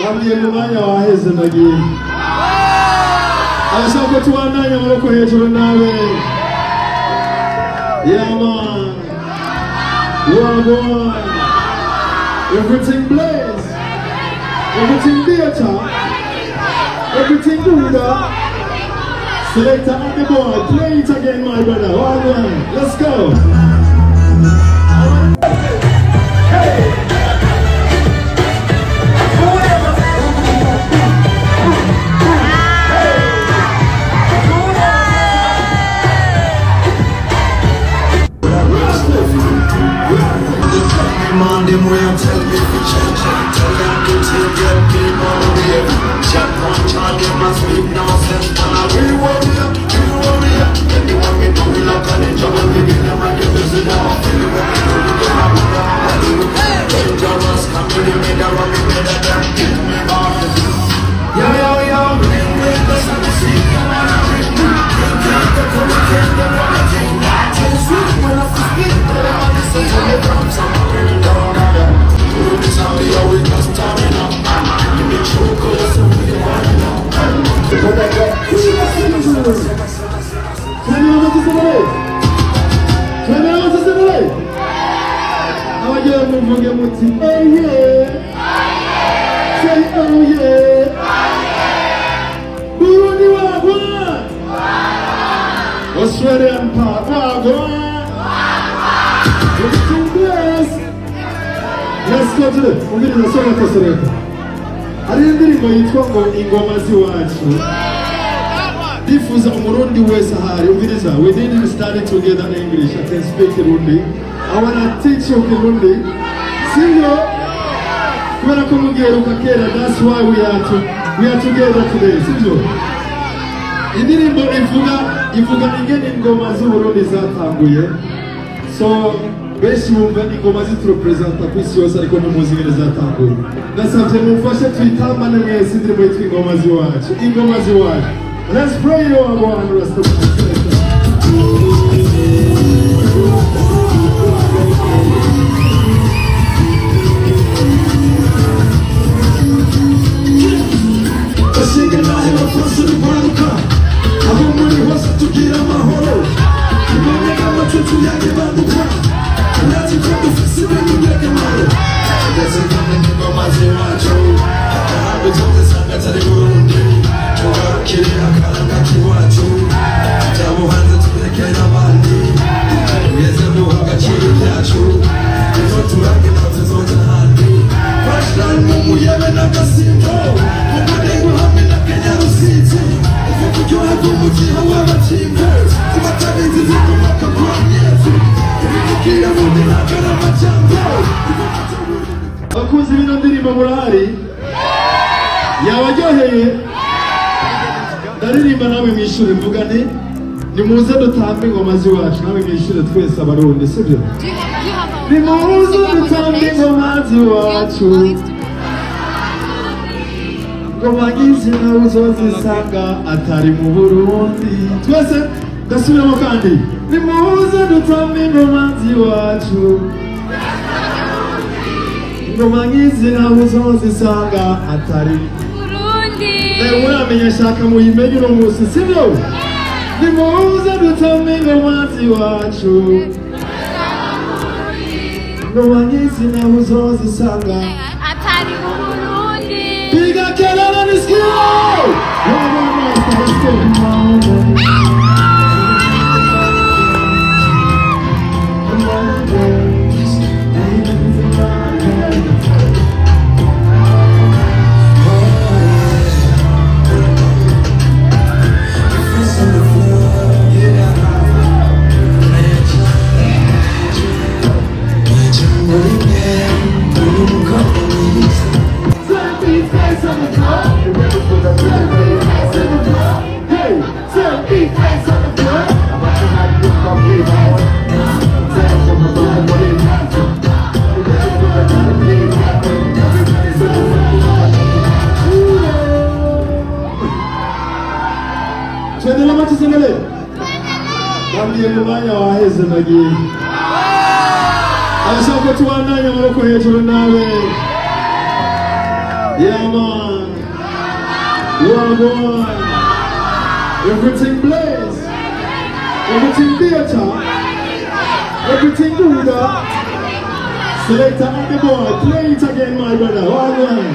Bambiye mu mwanya waheze nagiye. Abashaka tubandanya amaboko hejuru nawe. Yeah man. Wagwan. Everything blaze. Everything theater. Everything Buddha. Selector on the board. Play it again, my brother. Wagwan. Let's go. Hey. Them way and tell me to change. Tell them to take your people away. Chat one chant, they must speak nonsense. And I will worry up, anyone me do will not call it trouble. We get them and give us a down. Feel it when we do it, get my brother and do it. Dangerous company, me that run me better than give me back. Yo, bring me the sun to see. Come on, bring me. Take the come again, the one again. Tell sweet when I speak, but I want to say how you come somewhere. We always just turning up. You make sure cause somebody wanna know. Can you want to celebrate? Can you want to celebrate? How are you moving your motive? Oh yeah. Say oh yeah. Burundi Wagwan. Australian part Wagwan. Everything blessed. Let's go to the umviriza soma kosereka. Hari indirimbo yitwa ngo ingoma ziwacu. Difuza umurundi wese ahari umviriza. We didn't study together in English. I can speak Kirundi. I wanna teach you Kirundi. Singo. Kubera ko mugeruka kera, that's why we are together today. Singo. Indirimbo ivuga ingene ingoma z'Uburundi zatanguye. So benshi bumva ingoma ziturepresenta ku isi yose ariko ntimuzi ingene zatanguye. Ndasavye mumfashe twitambane mwese indirimbo yitwa ingoma ziwacu. Ingoma ziwacu. Let's pray you all one rest of the Abakunzi bino ndirimbo murahari yabaryoheye ndaririmba nawe mwishure mvuga nimuze dutambe ingoma ziwacu nawe mwishure twese abarundi sibyo nimuze dutambe ingoma ziwacu ngoma ngizi nawe uzozisanga atari mu Burundi twese ndasubiramo kandi nimuze dutambe ingoma ziwacu ngoma ngizi nawe uzozisanga atari Burundi leo uramenye shaka muyimenye uno munsi sibyo nimuze dutambe ingoma ziwacu ngoma ngizi nawe uzozisanga atari mu Burundi piga kelele nisikie Twendele matusengele. Bambiye mu mwanya waheze nagiye. Abashaka tubandanya amaboko hejuru nawe. Yeah, man. Well, boy. Everything blaze. Everything theater. Everything good. Selector and the boy. Play it again, my brother. Well, boy.